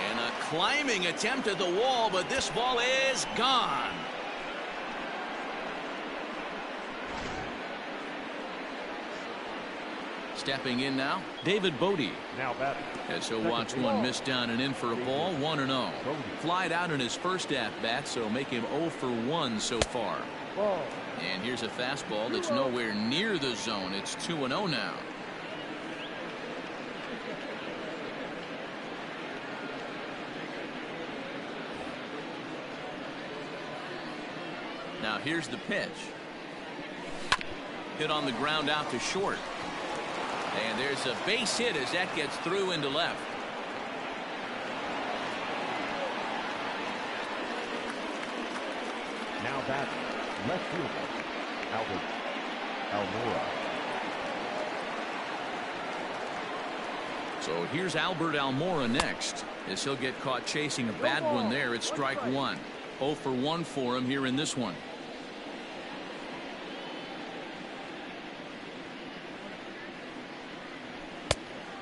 And a climbing attempt at the wall, but this ball is gone. Stepping in now, David Bodie. Now batting. As he'll watch one miss down and in for a ball, 1-0. Flied out in his first at-bat, so make him 0 for 1 so far. Ball. And here's a fastball that's nowhere near the zone. It's 2-0 now. Now here's the pitch. Hit on the ground out to short. And there's a base hit as that gets through into left. Now batting. Left fielder. Albert Almora. So here's Albert Almora next, as he'll get caught chasing a bad one there. It's strike one. 0 for 1 for him here in this one.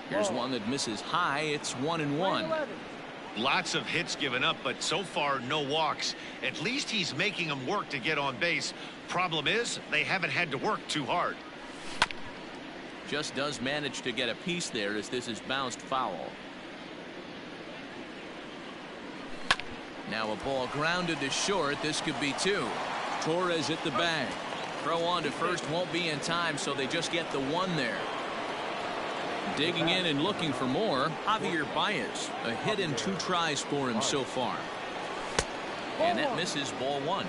Here's one that misses high. It's 1-1. Lots of hits given up, but so far no walks. At least he's making them work to get on base. Problem is, they haven't had to work too hard. Just does manage to get a piece there as this is bounced foul. Now a ball grounded to short. This could be 2. Torres hit the bag. Throw on to first won't be in time, so they just get the 1 there. Digging in and looking for more, Javier Baez. A hit and 2 tries for him so far. And that misses, ball 1.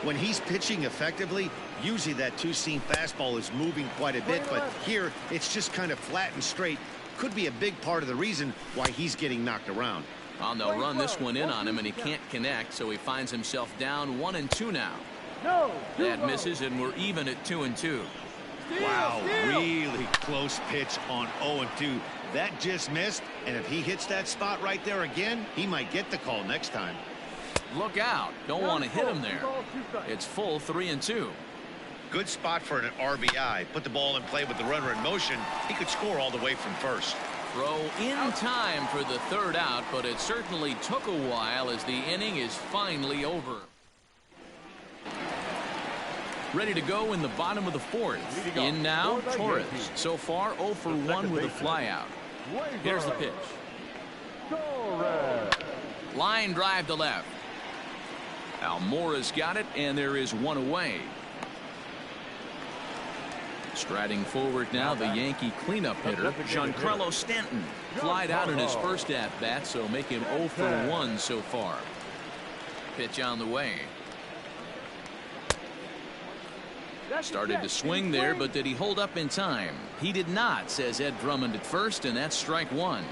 When he's pitching effectively, usually that two-seam fastball is moving quite a bit, but here it's just kind of flat and straight. Could be a big part of the reason why he's getting knocked around. Well, they'll run this one in on him, and he can't connect, so he finds himself down 1-2 now. That misses, and we're even at 2-2. Wow, really close pitch on 0-2. That just missed, and if he hits that spot right there again, he might get the call next time. Look out. Don't want to hit him there. It's full 3-2. Good spot for an RBI. Put the ball in play with the runner in motion. He could score all the way from first. Throw in time for the 3rd out, but it certainly took a while as the inning is finally over. Ready to go in the bottom of the 4th. In now, Torres. So far, 0 for 1 with a flyout. Here's the pitch. Line drive to left. Almora's got it, and there is 1 away. Striding forward now, the Yankee cleanup hitter, Giancarlo Stanton. Flied out in his first at-bat, so make him 0 for 1 so far. Pitch on the way. Started to swing there, but did he hold up in time? He did not, says Ed Drummond at first, and that's strike 1.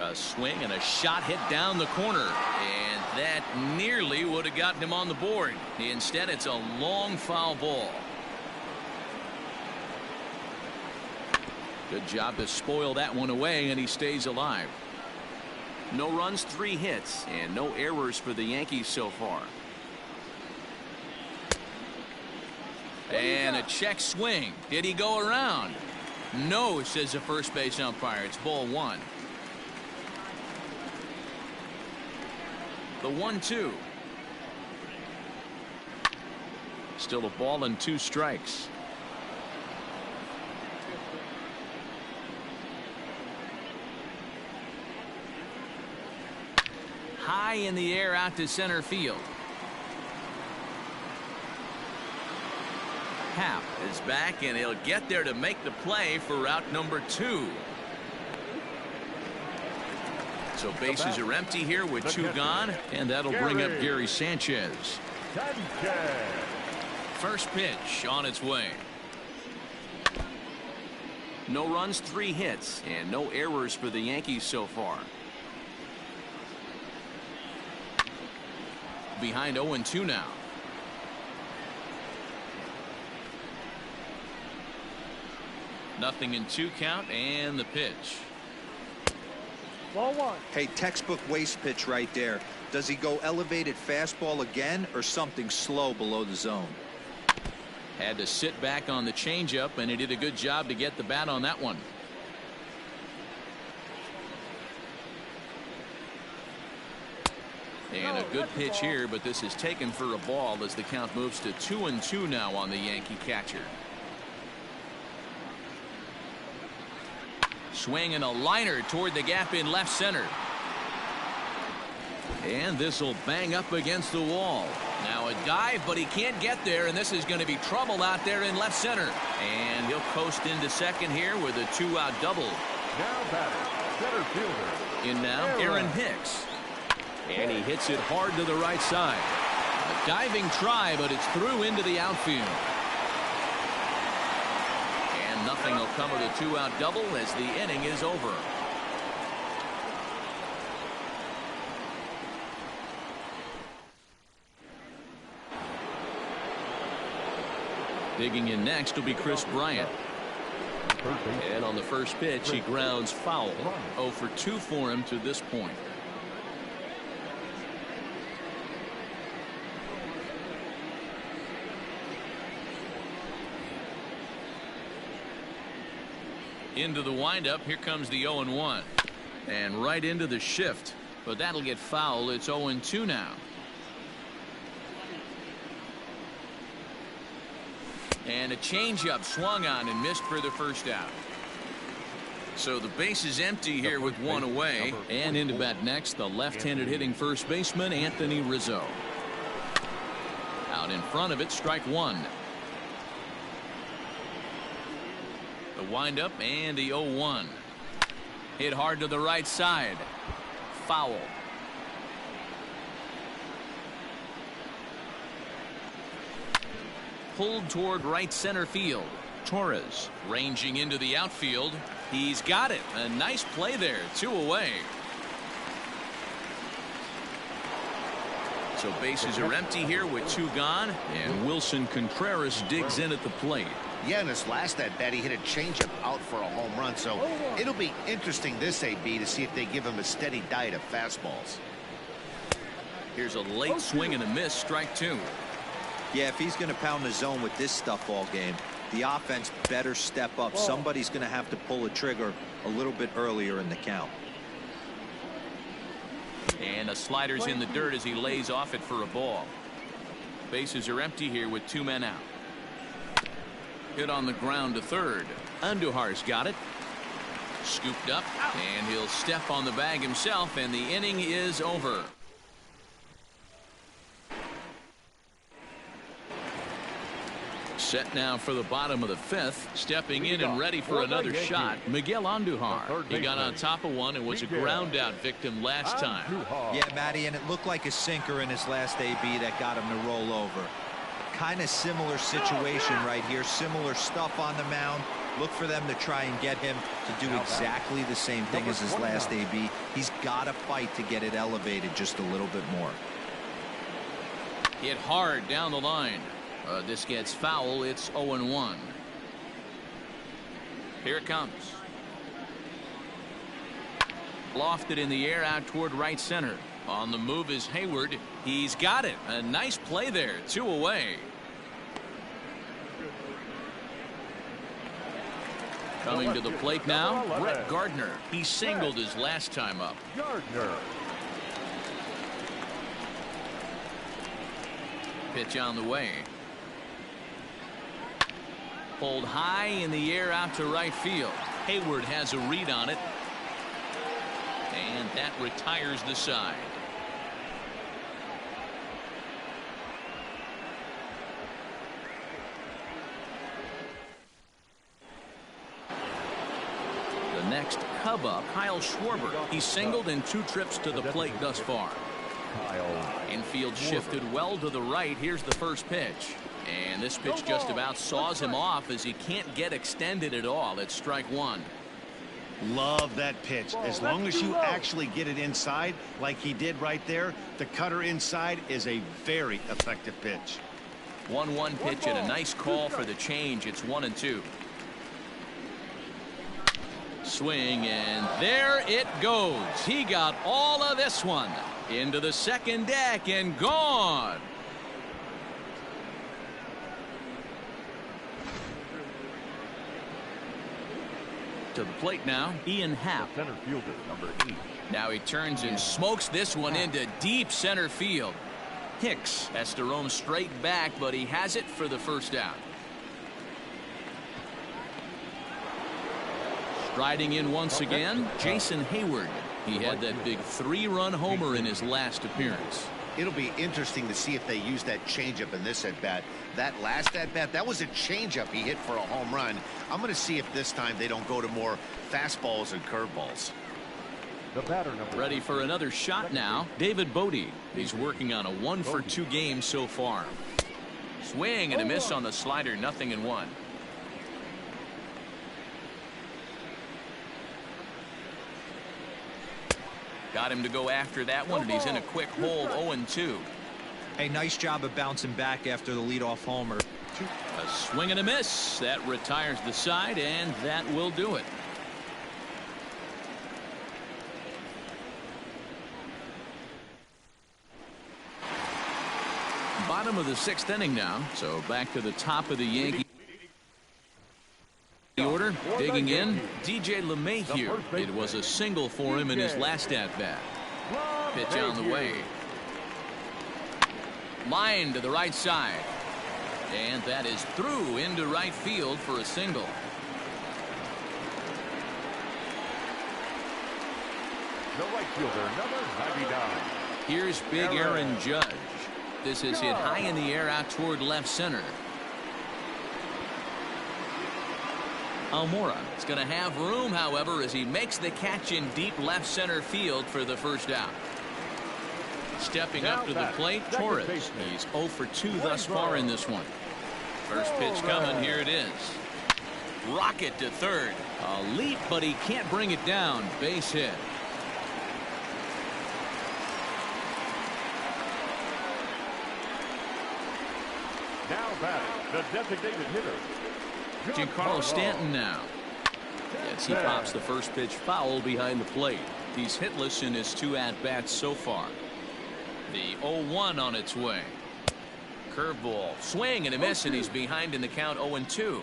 A swing and a shot hit down the corner, and that nearly would have gotten him on the board. Instead, it's a long foul ball. Good job to spoil that one away, and he stays alive. No runs, 3 hits, and no errors for the Yankees so far. And a check swing. Did he go around? No, says the first base umpire. It's ball 1. The 1-2. Still a ball and 2 strikes. High in the air out to center field. Happ is back, and he'll get there to make the play for route number 2. So bases are empty here with 2 gone, and that'll bring up Gary Sanchez. First pitch on its way. No runs, 3 hits, and no errors for the Yankees so far. Behind 0-2 now. Nothing in 2 count, and the pitch. Ball 1. Hey, textbook waste pitch right there. Does he go elevated fastball again or something slow below the zone? Had to sit back on the changeup, and he did a good job to get the bat on that one. And a good pitch here, but this is taken for a ball as the count moves to 2-2 now on the Yankee catcher. Swing and a liner toward the gap in left center. And this will bang up against the wall. Now a dive, but he can't get there, and this is going to be trouble out there in left center. And he'll coast into second here with a 2-out double. Now batting, center fielder. In now, Aaron Hicks. And he hits it hard to the right side. A diving try, but it's through into the outfield. And nothing will come of the 2-out double as the inning is over. Digging in next will be Chris Bryant. And on the first pitch, he grounds foul. 0 for 2 for him to this point. Into the windup. Here comes the 0-1. And right into the shift. But that'll get foul. It's 0-2 now. And a changeup swung on and missed for the first out. So the base is empty here with one away. And into bat next, the left-handed hitting first baseman, Anthony Rizzo. Out in front of it, strike one. The windup and the 0-1. Hit hard to the right side. Foul. Pulled toward right center field. Torres ranging into the outfield. He's got it. A nice play there. 2 away. So bases are empty here with 2 gone. And Wilson Contreras digs in at the plate. Yeah, in his last at bat, he hit a changeup out for a home run. So it'll be interesting this AB to see if they give him a steady diet of fastballs. Here's a late swing and a miss. Strike 2. Yeah, if he's going to pound the zone with this stuff all game, the offense better step up. Somebody's going to have to pull a trigger a little bit earlier in the count. And a slider's in the dirt as he lays off it for a ball. Bases are empty here with 2 men out. Hit on the ground to third. Andujar's got it. Scooped up, and he'll step on the bag himself, and the inning is over. Set now for the bottom of the 5th. Stepping in and ready for another shot, Miguel Andujar. He got on top of one and was a ground out victim last time. Yeah, Matty, and it looked like a sinker in his last AB that got him to roll over. Kind of similar situation right here. Similar stuff on the mound. Look for them to try and get him to do exactly the same thing as his last AB. He's got to fight to get it elevated just a little bit more. Hit hard down the line. This gets foul. It's 0-1. Here it comes. Lofted in the air out toward right center. On the move is Hayward. He's got it. A nice play there. 2 away. Coming to the plate now, Brett Gardner. He singled his last time up. Gardner. Pitch on the way. Pulled high in the air out to right field. Hayward has a read on it. And that retires the side. The next Cub up, Kyle Schwarber. He singled in 2 trips to the plate thus far. Infield shifted well to the right. Here's the first pitch. And this pitch just about saws him off as he can't get extended at all. It's strike 1. Love that pitch. As long as you actually get it inside like he did right there, the cutter inside is a very effective pitch. 1-1 pitch and a nice call for the change. It's 1-2. Swing, and there it goes. He got all of this one. Into the second deck and gone. To the plate now, Ian Happ. Center fielder, number 8. Now he turns and smokes this one into deep center field. Hicks has to roam straight back, but he has it for the first out. Striding in once again, Jason Hayward. He had that big 3-run homer in his last appearance. It'll be interesting to see if they use that changeup in this at-bat. That last at-bat, that was a changeup he hit for a home run. I'm going to see if this time they don't go to more fastballs and curveballs. The batter, number Ready for another shot now, David Bodie. He's working on a 1-for-2 game so far. Swing and a miss on the slider, 0-1. Got him to go after that one, and he's in a quick hole, 0-2. Hey, nice job of bouncing back after the leadoff homer. A swing and a miss. That retires the side, and that will do it. Bottom of the 6th inning now, so back to the top of the Yankee order. Digging in, DJ LeMahieu. It was a single for him in his last at-bat. Pitch on the way. Line to the right side. And that is through into right field for a single. The right fielder, number 99. Here's big Aaron Judge. This is hit high in the air out toward left center. Almora is going to have room, however, as he makes the catch in deep left center field for the first out. Stepping up to the plate, Torres. He's 0 for 2 thus far in this one. First pitch coming. Here it is. Rocket to third. A leap, but he can't bring it down. Base hit. Now batting, the designated hitter, Giancarlo Stanton now. Yes, he pops the first pitch foul behind the plate. He's hitless in his 2 at-bats so far. The 0-1 on its way. Curveball, swing and a miss, and he's behind in the count, 0-2.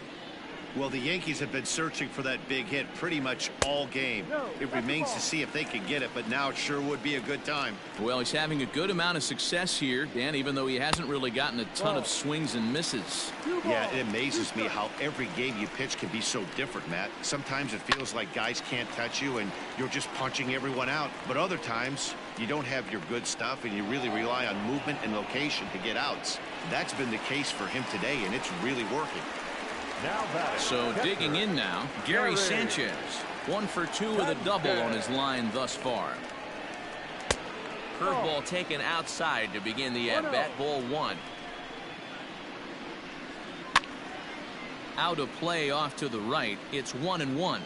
Well, the Yankees have been searching for that big hit pretty much all game. It remains to see if they can get it, but now it sure would be a good time. Well, he's having a good amount of success here, Dan, even though he hasn't really gotten a ton of swings and misses. Yeah, it amazes me how every game you pitch can be so different, Matt. Sometimes it feels like guys can't touch you and you're just punching everyone out. But other times, you don't have your good stuff and you really rely on movement and location to get outs. That's been the case for him today, and it's really working. So digging in now, Gary Sanchez. 1 for 2 with a double on his line thus far. Curveball taken outside to begin the at-bat. Ball 1. Out of play off to the right. It's 1-1.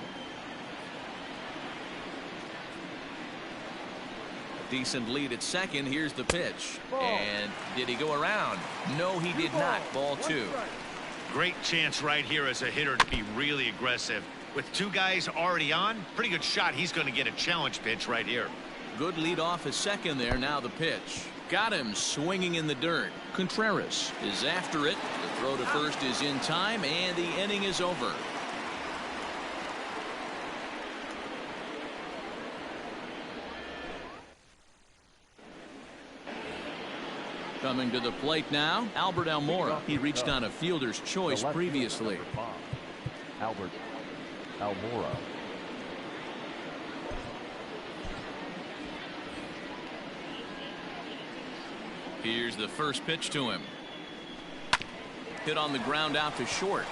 A decent lead at second. Here's the pitch. And did he go around? No, he did not. Ball 2. Great chance right here as a hitter to be really aggressive. With 2 guys already on, pretty good shot. He's going to get a challenge pitch right here. Good lead off at second there. Now the pitch. Got him swinging in the dirt. Contreras is after it. The throw to first is in time, and the inning is over. Coming to the plate now, Albert Almora. He reached on a fielder's choice previously. Albert Almora. Here's the first pitch to him. Hit on the ground out to short.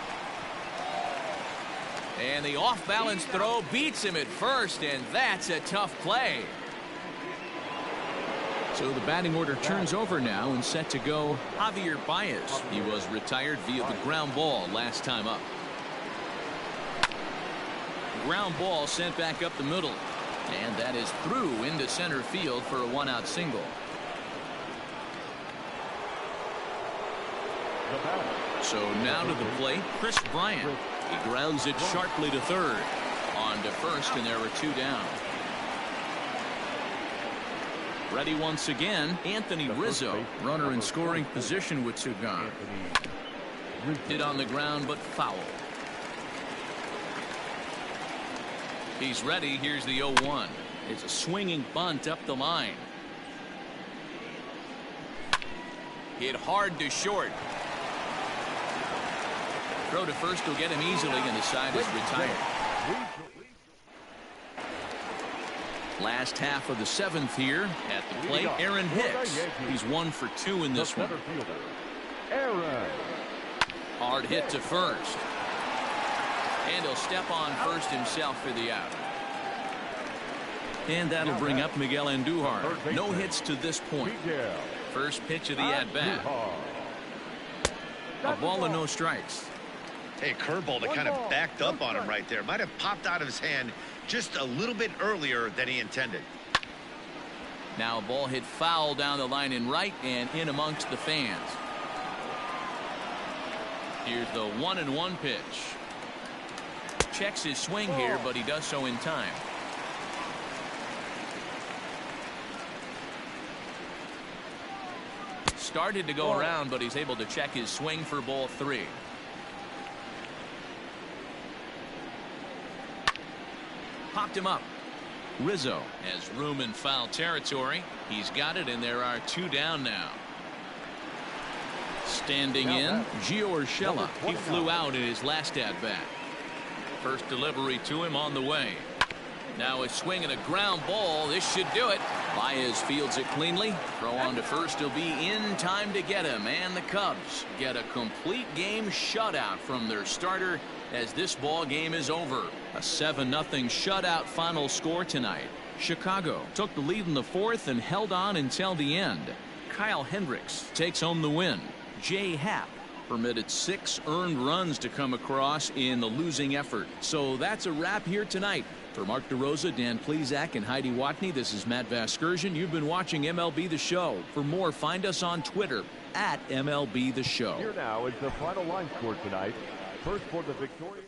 And the off-balance throw beats him at first, and that's a tough play. So the batting order turns over now and set to go Javier Baez. He was retired via the ground ball last time up. Ground ball sent back up the middle. And that is through into center field for a 1-out single. So now to the plate, Chris Bryant. He grounds it sharply to third. On to first, and there are 2 down. Ready once again, Anthony Rizzo. Runner in scoring position with 2 gone. Hit on the ground, but foul. He's ready. Here's the 0-1. It's a swinging bunt up the line. Hit hard to short. Throw to first will get him easily, and the side is retired. Last half of the 7th here at the plate. Aaron Hicks. He's 1 for 2 in this one. Hard hit to first. And he'll step on first himself for the out. And that'll bring up Miguel Andujar. No hits to this point. First pitch of the at-bat. A ball and no strikes. Hey, curveball that kind of backed up on him right there. Might have popped out of his hand just a little bit earlier than he intended. Now a ball hit foul down the line in right and in amongst the fans. Here's the 1-1 pitch. Checks his swing here, but he does so in time. Started to go around, but he's able to check his swing for ball 3. Popped him up. Rizzo has room in foul territory. He's got it, and there are 2 down now. Standing in, Gio Urshela. He flew out in his last at-bat. First delivery to him on the way. Now a swing and a ground ball. This should do it. Baez fields it cleanly. Throw on to first. He'll be in time to get him. And the Cubs get a complete game shutout from their starter as this ball game is over. A 7-0 shutout final score tonight. Chicago took the lead in the 4th and held on until the end. Kyle Hendricks takes home the win. Jay Happ permitted 6 earned runs to come across in the losing effort. So that's a wrap here tonight. For Mark DeRosa, Dan Plesac, and Heidi Watney, this is Matt Vasgersian. You've been watching MLB The Show. For more, find us on Twitter @MLB The Show. Here now is the final line score tonight. First for the victorious.